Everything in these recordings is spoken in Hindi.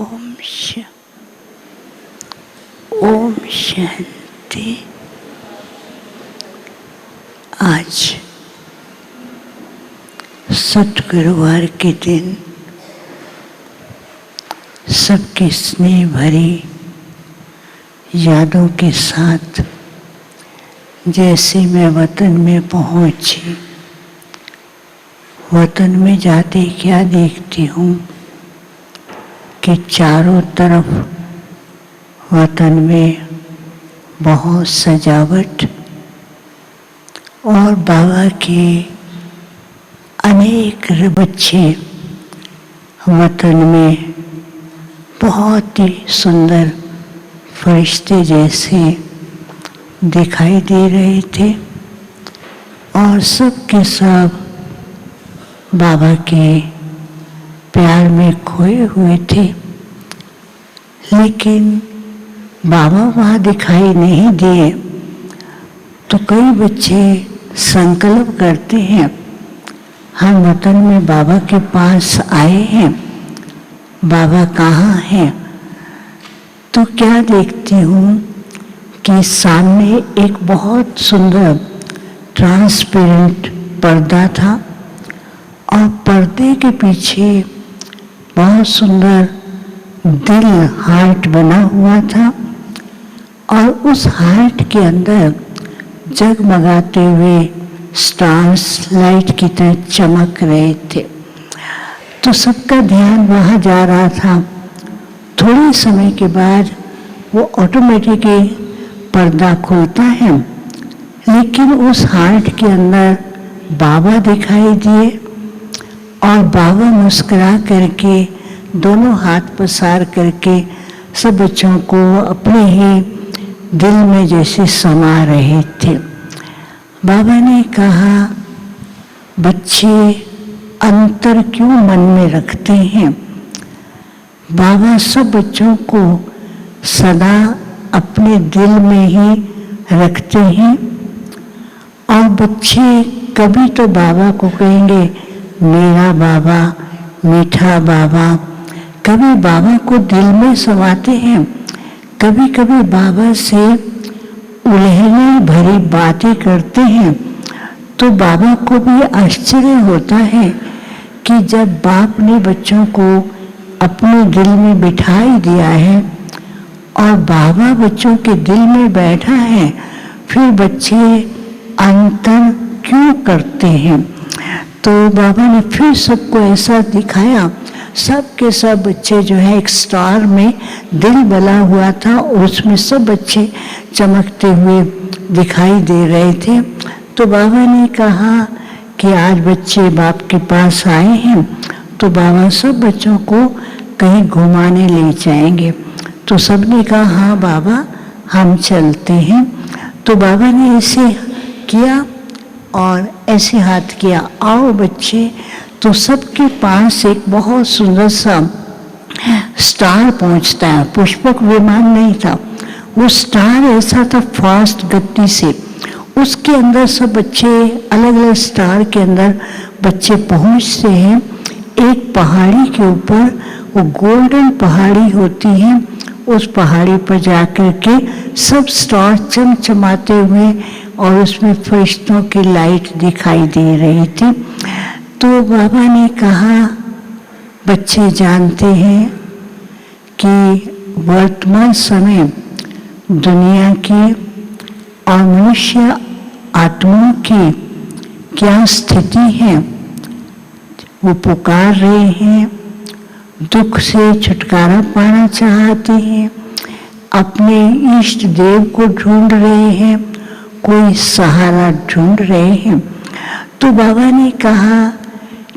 ओम शांति। आज सतगुरुवार के दिन सबकी स्नेह भरी यादों के साथ जैसे मैं वतन में पहुंची, वतन में जाते क्या देखती हूँ कि चारों तरफ वतन में बहुत सजावट और बाबा के अनेक बच्चे वतन में बहुत ही सुंदर फरिश्ते जैसे दिखाई दे रहे थे और सब के सब बाबा के प्यार में खोए हुए थे। लेकिन बाबा वहाँ दिखाई नहीं दिए तो कई बच्चे संकल्प करते हैं, हम वतन में बाबा के पास आए हैं, बाबा कहाँ हैं। तो क्या देखती हूँ कि सामने एक बहुत सुंदर ट्रांसपेरेंट पर्दा था और पर्दे के पीछे बहुत सुंदर दिल हार्ट बना हुआ था और उस हार्ट के अंदर जगमगाते हुए स्टार्स लाइट की तरह चमक रहे थे। तो सबका ध्यान वहाँ जा रहा था। थोड़े समय के बाद वो ऑटोमेटिकली पर्दा खुलता है, लेकिन उस हार्ट के अंदर बाबा दिखाई दिए और बाबा मुस्कुरा करके दोनों हाथ पसार करके सब बच्चों को अपने ही दिल में जैसे समा रहे थे। बाबा ने कहा, बच्चे अंतर क्यों मन में रखते हैं। बाबा सब बच्चों को सदा अपने दिल में ही रखते हैं और बच्चे कभी तो बाबा को कहेंगे मेरा बाबा, मीठा बाबा, कभी बाबा को दिल में समाते हैं, कभी कभी बाबा से उलझने भरी बातें करते हैं। तो बाबा को भी आश्चर्य होता है कि जब बाप ने बच्चों को अपने दिल में बिठा ही दिया है और बाबा बच्चों के दिल में बैठा है, फिर बच्चे अंतर क्यों करते हैं। तो बाबा ने फिर सबको ऐसा दिखाया, सब के सब बच्चे जो है एक स्टार में दिल बना हुआ था और उसमें सब बच्चे चमकते हुए दिखाई दे रहे थे। तो बाबा ने कहा कि आज बच्चे बाप के पास आए हैं तो बाबा सब बच्चों को कहीं घुमाने ले जाएंगे। तो सबने कहा हाँ बाबा हम चलते हैं। तो बाबा ने ऐसे किया और ऐसे हाथ किया, आओ बच्चे। तो सबके पास एक बहुत सुंदर सा स्टार पहुंचता है, पुष्पक विमान नहीं था, वो स्टार ऐसा था फास्ट गति से, उसके अंदर सब बच्चे अलग अलग स्टार के अंदर बच्चे पहुंचते हैं। एक पहाड़ी के ऊपर वो गोल्डन पहाड़ी होती है, उस पहाड़ी पर जाकर के सब स्टार चमचमाते हुए और उसमें फरिश्तों की लाइट दिखाई दे रही थी। तो बाबा ने कहा, बच्चे जानते हैं कि वर्तमान समय दुनिया की और मनुष्य आत्माओं की क्या स्थिति है। वो पुकार रहे हैं, दुख से छुटकारा पाना चाहते हैं, अपने इष्ट देव को ढूंढ रहे हैं, कोई सहारा ढूंढ रहे हैं। तो बाबा ने कहा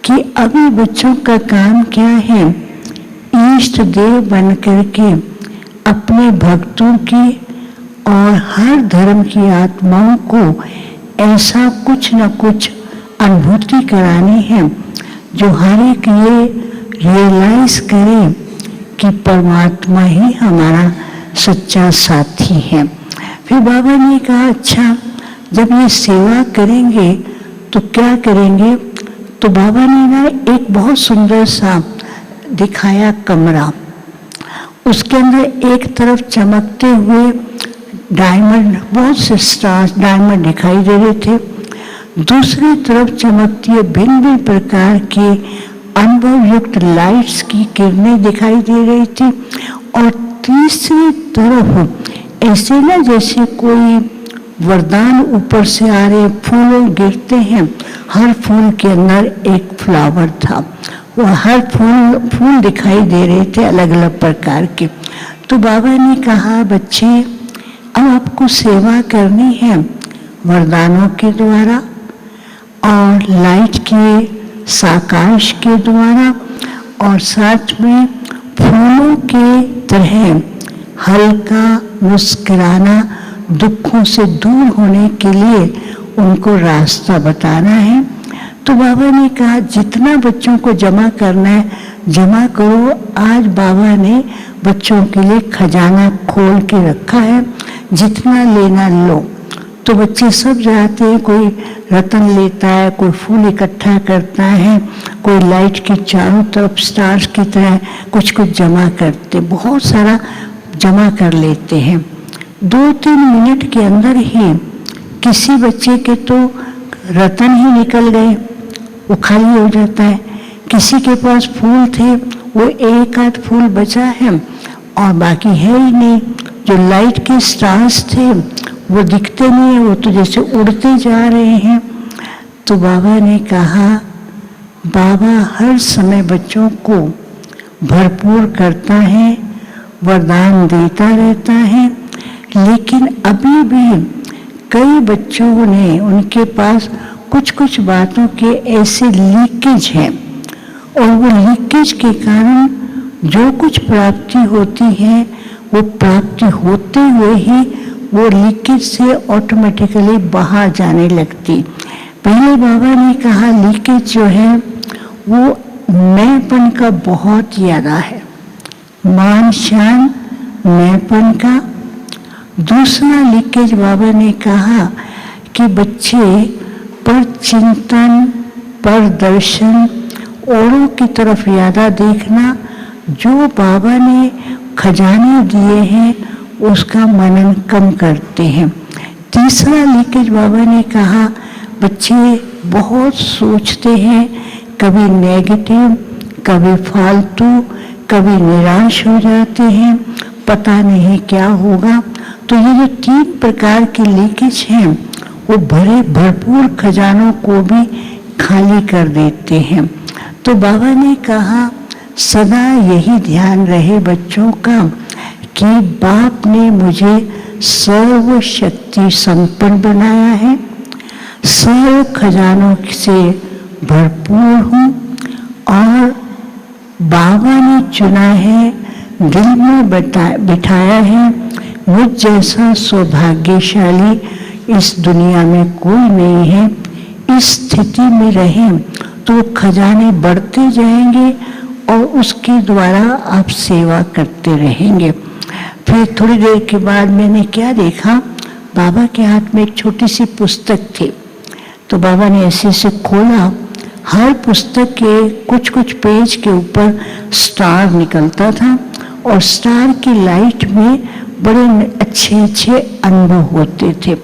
कि अभी बच्चों का काम क्या है, इष्ट देव बन करके अपने भक्तों की और हर धर्म की आत्माओं को ऐसा कुछ न कुछ अनुभूति करानी है जो हर एक ये रियलाइज करे कि परमात्मा ही हमारा सच्चा साथी है। फिर बाबा ने कहा, अच्छा जब ये सेवा करेंगे तो क्या करेंगे। तो बाबा ने ना एक बहुत सुंदर सा दिखाया कमरा, उसके अंदर एक तरफ चमकते हुए डायमंड, बहुत से स्टार्स डायमंड दिखाई दे रहे थे, दूसरी तरफ चमकती हुई भिन्न भिन्न प्रकार के अनुभव युक्त लाइट्स की किरणें दिखाई दे रही थी, और तीसरी तरफ ऐसे ना जैसे कोई वरदान ऊपर से आ रहे, फूल गिरते हैं, हर फूल के अंदर एक फ्लावर था, वो हर फूल दिखाई दे रहे थे अलग अलग प्रकार के। तो बाबा ने कहा, बच्चे अब आपको सेवा करनी है वरदानों के द्वारा और लाइट के साकाश के द्वारा, और साथ में फूलों के तरह हल्का मुस्कुराना, दुखों से दूर होने के लिए उनको रास्ता बताना है। तो बाबा ने कहा जितना बच्चों को जमा करना है जमा करो। आज बाबा ने बच्चों के लिए खजाना खोल के रखा है, जितना लेना लो। तो बच्चे सब जाते हैं, कोई रतन लेता है, कोई फूल इकट्ठा करता है, कोई लाइट के चारों तरफ स्टार्स की तरह कुछ कुछ जमा करते, बहुत सारा जमा कर लेते हैं। 2-3 मिनट के अंदर ही किसी बच्चे के तो रतन ही निकल गए, वो खाली हो जाता है। किसी के पास फूल थे, वो एक आध फूल बचा है और बाकी है ही नहीं। जो लाइट के स्टार्स थे वो दिखते नहीं है, वो तो जैसे उड़ते जा रहे हैं। तो बाबा ने कहा, बाबा हर समय बच्चों को भरपूर करता है, वरदान देता रहता है, लेकिन अभी भी कई बच्चों ने उनके पास कुछ कुछ बातों के ऐसे लीकेज हैं, और वो लीकेज के कारण जो कुछ प्राप्ति होती है वो प्राप्ति होते हुए ही वो लीकेज से ऑटोमेटिकली बाहर जाने लगती। पहले बाबा ने कहा लीकेज जो है वो मैंपन का बहुत ज़्यादा है, मान शान मैंपन का। दूसरा लीकेज बाबा ने कहा कि बच्चे पर चिंतन, पर दर्शन, औरों की तरफ ज़्यादा देखना, जो बाबा ने खजाने दिए हैं उसका मनन कम करते हैं। तीसरा लीकेज बाबा ने कहा बच्चे बहुत सोचते हैं, कभी नेगेटिव, कभी फालतू, कभी निराश हो जाते हैं, पता नहीं क्या होगा। तो ये जो 3 प्रकार के लीकेज हैं वो भरे भरपूर खजानों को भी खाली कर देते हैं। तो बाबा ने कहा सदा यही ध्यान रहे बच्चों का कि बाप ने मुझे सर्व शक्ति संपन्न बनाया है, सर्व खजानों से भरपूर हूँ, और बाबा ने चुना है, दिल में बिठाया है, मुझ जैसा सौभाग्यशाली इस दुनिया में कोई नहीं है। इस स्थिति में रहें तो खजाने बढ़ते जाएंगे और उसके द्वारा आप सेवा करते रहेंगे। फिर थोड़ी देर के बाद मैंने क्या देखा, बाबा के हाथ में एक छोटी सी पुस्तक थी। तो बाबा ने ऐसे से खोला, हर पुस्तक के कुछ कुछ पेज के ऊपर स्टार निकलता था, और स्टार की लाइट में बड़े अच्छे अच्छे अनुभव होते थे।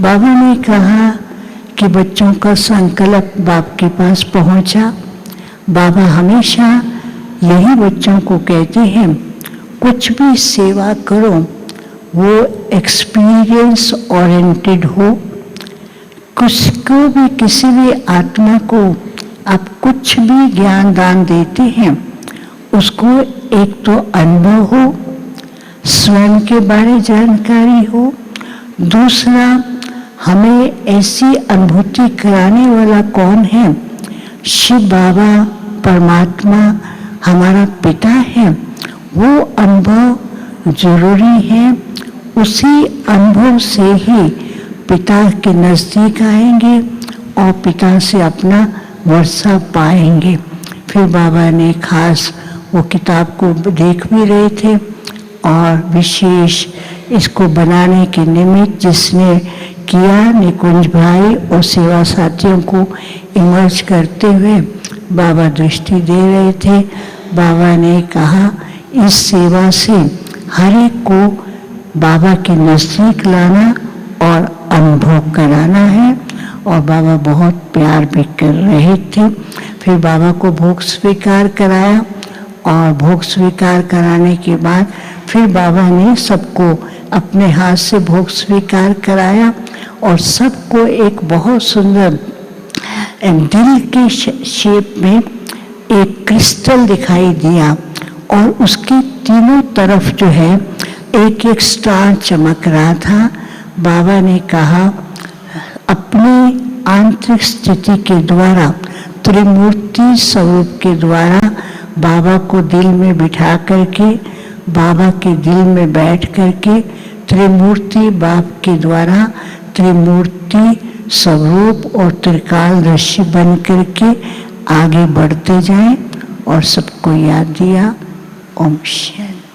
बाबा ने कहा कि बच्चों का संकल्प बाप के पास पहुंचा। बाबा हमेशा यही बच्चों को कहते हैं, कुछ भी सेवा करो वो एक्सपीरियंस ओरिएंटेड हो। किसी भी किसी भी आत्मा को आप कुछ भी ज्ञान दान देते हैं, उसको एक तो अनुभव हो, स्वयं के बारे जानकारी हो, दूसरा हमें ऐसी अनुभूति कराने वाला कौन है, शिव बाबा परमात्मा हमारा पिता है, वो अनुभव जरूरी है। उसी अनुभव से ही पिता के नज़दीक आएंगे और पिता से अपना वर्षा पाएंगे। फिर बाबा ने खास वो किताब को देख भी रहे थे, और विशेष इसको बनाने के निमित्त जिसने किया निकुंज भाई और सेवा साथियों को इमर्ज करते हुए बाबा दृष्टि दे रहे थे। बाबा ने कहा इस सेवा से हर एक को बाबा के नजदीक लाना और अनुभव कराना है। और बाबा बहुत प्यार भी कर रहे थे। फिर बाबा को भोग स्वीकार कराया और भोग स्वीकार कराने के बाद फिर बाबा ने सबको अपने हाथ से भोग स्वीकार कराया और सबको एक बहुत सुंदर दिल के शेप में एक क्रिस्टल दिखाई दिया और उसके तीनों तरफ जो है एक एक स्टार चमक रहा था। बाबा ने कहा अपनी आंतरिक स्थिति के द्वारा त्रिमूर्ति स्वरूप के द्वारा बाबा को दिल में बिठा करके बाबा के दिल में बैठ करके त्रिमूर्ति बाप के द्वारा त्रिमूर्ति स्वरूप और त्रिकालदर्शी बन करके आगे बढ़ते जाएं और सबको याद दिया। ओम शांति।